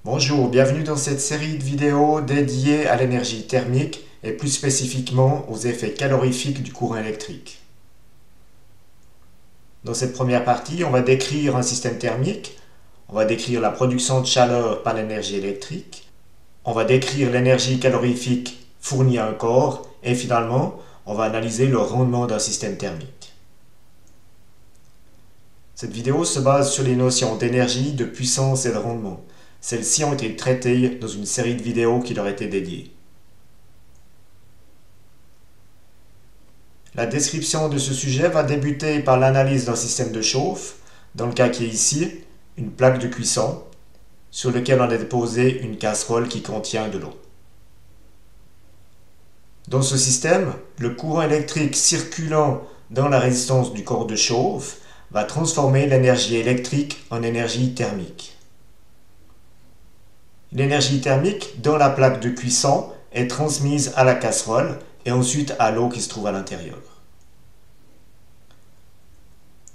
Bonjour, bienvenue dans cette série de vidéos dédiée à l'énergie thermique et plus spécifiquement aux effets calorifiques du courant électrique. Dans cette première partie, on va décrire un système thermique, on va décrire la production de chaleur par l'énergie électrique, on va décrire l'énergie calorifique fournie à un corps et finalement, on va analyser le rendement d'un système thermique. Cette vidéo se base sur les notions d'énergie, de puissance et de rendement. Celles-ci ont été traitées dans une série de vidéos qui leur était dédiée. La description de ce sujet va débuter par l'analyse d'un système de chauffe, dans le cas qui est ici, une plaque de cuisson, sur laquelle on a déposé une casserole qui contient de l'eau. Dans ce système, le courant électrique circulant dans la résistance du corps de chauffe va transformer l'énergie électrique en énergie thermique. L'énergie thermique dans la plaque de cuisson est transmise à la casserole et ensuite à l'eau qui se trouve à l'intérieur.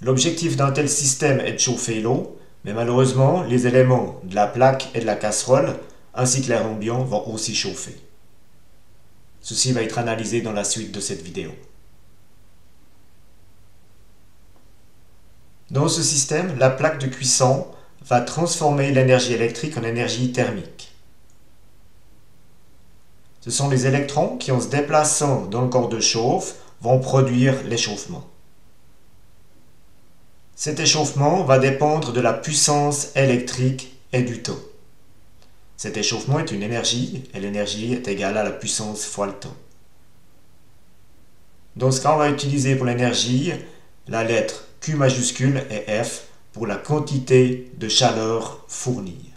L'objectif d'un tel système est de chauffer l'eau, mais malheureusement, les éléments de la plaque et de la casserole, ainsi que l'air ambiant, vont aussi chauffer. Ceci va être analysé dans la suite de cette vidéo. Dans ce système, la plaque de cuisson va transformer l'énergie électrique en énergie thermique. Ce sont les électrons qui, en se déplaçant dans le corps de chauffe, vont produire l'échauffement. Cet échauffement va dépendre de la puissance électrique et du temps. Cet échauffement est une énergie, et l'énergie est égale à la puissance fois le temps. Dans ce cas, on va utiliser pour l'énergie la lettre Q majuscule et F pour la quantité de chaleur fournie.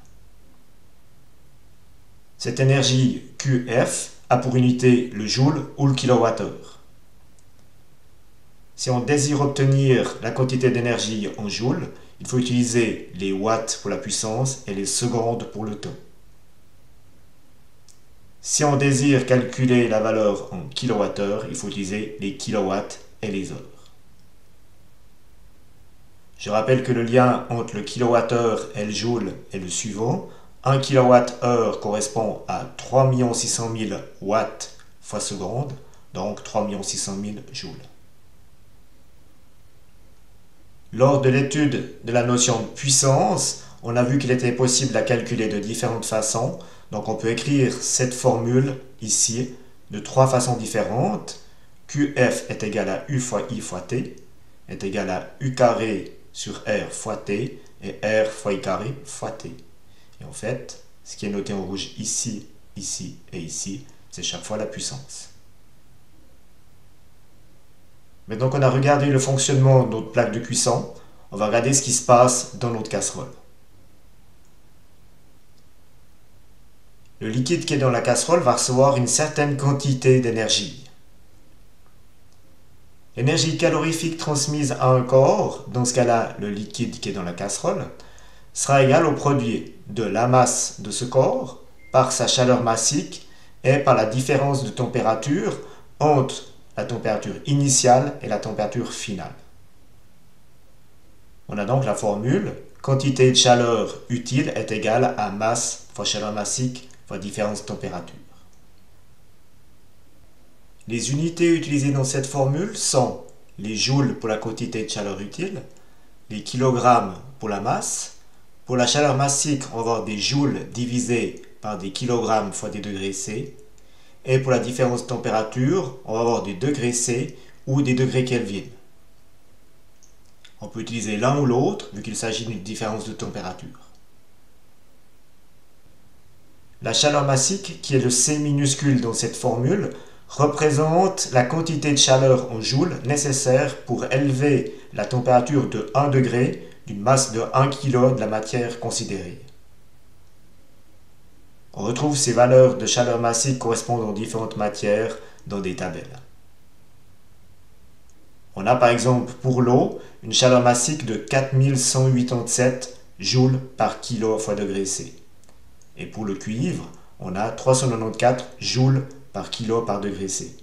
Cette énergie QF a pour unité le joule ou le kilowattheure. Si on désire obtenir la quantité d'énergie en joules, il faut utiliser les watts pour la puissance et les secondes pour le temps. Si on désire calculer la valeur en kilowattheure, il faut utiliser les kilowatts et les heures. Je rappelle que le lien entre le kilowattheure et le joule est le suivant. 1 kWh correspond à 3 600 000 watts fois seconde, donc 3 600 000 joules. Lors de l'étude de la notion de puissance, on a vu qu'il était possible de la calculer de différentes façons. Donc on peut écrire cette formule ici de trois façons différentes. QF est égal à U fois I fois T, est égal à U carré sur R fois T, et R fois I carré fois T. Et en fait, ce qui est noté en rouge ici, ici et ici, c'est chaque fois la puissance. Maintenant qu'on a regardé le fonctionnement de notre plaque de cuisson, on va regarder ce qui se passe dans notre casserole. Le liquide qui est dans la casserole va recevoir une certaine quantité d'énergie. L'énergie calorifique transmise à un corps, dans ce cas-là le liquide qui est dans la casserole, sera égale au produit de la masse de ce corps par sa chaleur massique et par la différence de température entre la température initiale et la température finale. On a donc la formule quantité de chaleur utile est égale à masse fois chaleur massique fois différence de température. Les unités utilisées dans cette formule sont les joules pour la quantité de chaleur utile, les kilogrammes pour la masse. Pour la chaleur massique, on va avoir des joules divisés par des kilogrammes fois des degrés C. Et pour la différence de température, on va avoir des degrés C ou des degrés Kelvin. On peut utiliser l'un ou l'autre, vu qu'il s'agit d'une différence de température. La chaleur massique, qui est le C minuscule dans cette formule, représente la quantité de chaleur en joules nécessaire pour élever la température de 1 degré d'une masse de 1 kg de la matière considérée. On retrouve ces valeurs de chaleur massique correspondant aux différentes matières dans des tabelles. On a par exemple pour l'eau une chaleur massique de 4187 joules par kilo fois degré C. Et pour le cuivre, on a 394 joules par kilo par degré C.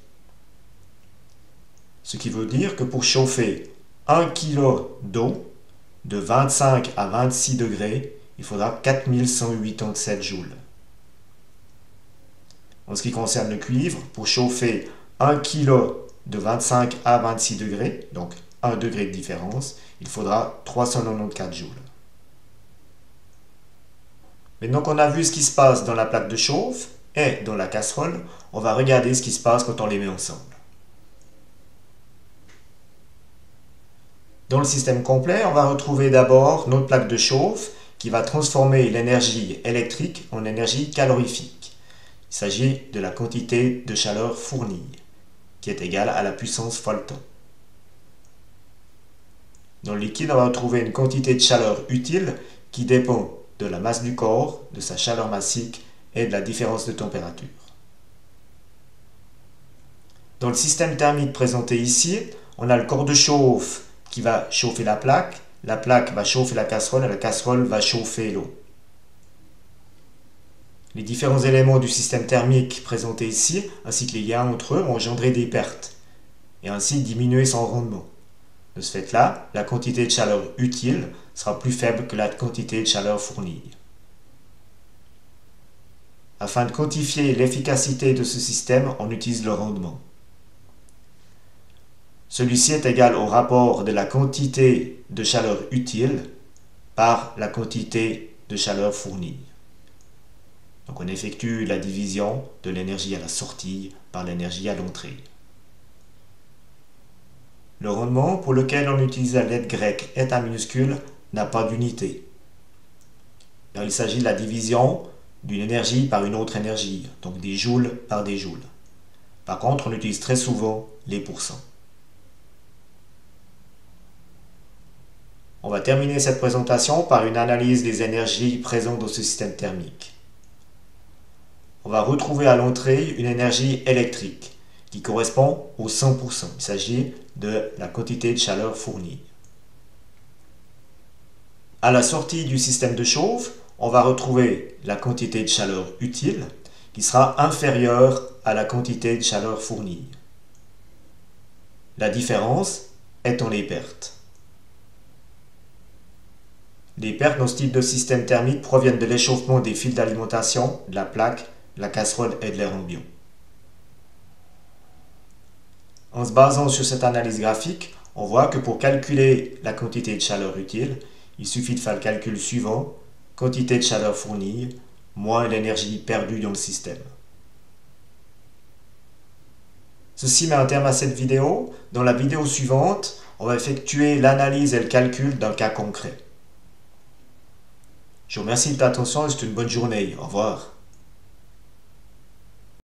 Ce qui veut dire que pour chauffer 1 kg d'eau de 25 à 26 degrés, il faudra 4187 joules. En ce qui concerne le cuivre, pour chauffer 1 kg de 25 à 26 degrés, donc 1 degré de différence, il faudra 394 joules. Maintenant qu'on a vu ce qui se passe dans la plaque de chauffe et dans la casserole, on va regarder ce qui se passe quand on les met ensemble. Dans le système complet, on va retrouver d'abord notre plaque de chauffe qui va transformer l'énergie électrique en énergie calorifique. Il s'agit de la quantité de chaleur fournie, qui est égale à la puissance fois le temps. Dans le liquide, on va retrouver une quantité de chaleur utile qui dépend de la masse du corps, de sa chaleur massique et de la différence de température. Dans le système thermique présenté ici, on a le corps de chauffe qui va chauffer la plaque va chauffer la casserole et la casserole va chauffer l'eau. Les différents éléments du système thermique présentés ici, ainsi que les liens entre eux, vont engendrer des pertes et ainsi diminuer son rendement. De ce fait-là, la quantité de chaleur utile sera plus faible que la quantité de chaleur fournie. Afin de quantifier l'efficacité de ce système, on utilise le rendement. Celui-ci est égal au rapport de la quantité de chaleur utile par la quantité de chaleur fournie. Donc on effectue la division de l'énergie à la sortie par l'énergie à l'entrée. Le rendement pour lequel on utilise la lettre grecque eta minuscule n'a pas d'unité. Il s'agit de la division d'une énergie par une autre énergie, donc des joules par des joules. Par contre, on utilise très souvent les pourcents. On va terminer cette présentation par une analyse des énergies présentes dans ce système thermique. On va retrouver à l'entrée une énergie électrique qui correspond au 100%. Il s'agit de la quantité de chaleur fournie. À la sortie du système de chauffe, on va retrouver la quantité de chaleur utile qui sera inférieure à la quantité de chaleur fournie. La différence étant les pertes. Les pertes dans ce type de système thermique proviennent de l'échauffement des fils d'alimentation, de la plaque, de la casserole et de l'air ambiant. En se basant sur cette analyse graphique, on voit que pour calculer la quantité de chaleur utile, il suffit de faire le calcul suivant, quantité de chaleur fournie, moins l'énergie perdue dans le système. Ceci met un terme à cette vidéo. Dans la vidéo suivante, on va effectuer l'analyse et le calcul d'un cas concret. Je vous remercie de votre attention et c'est une bonne journée. Au revoir.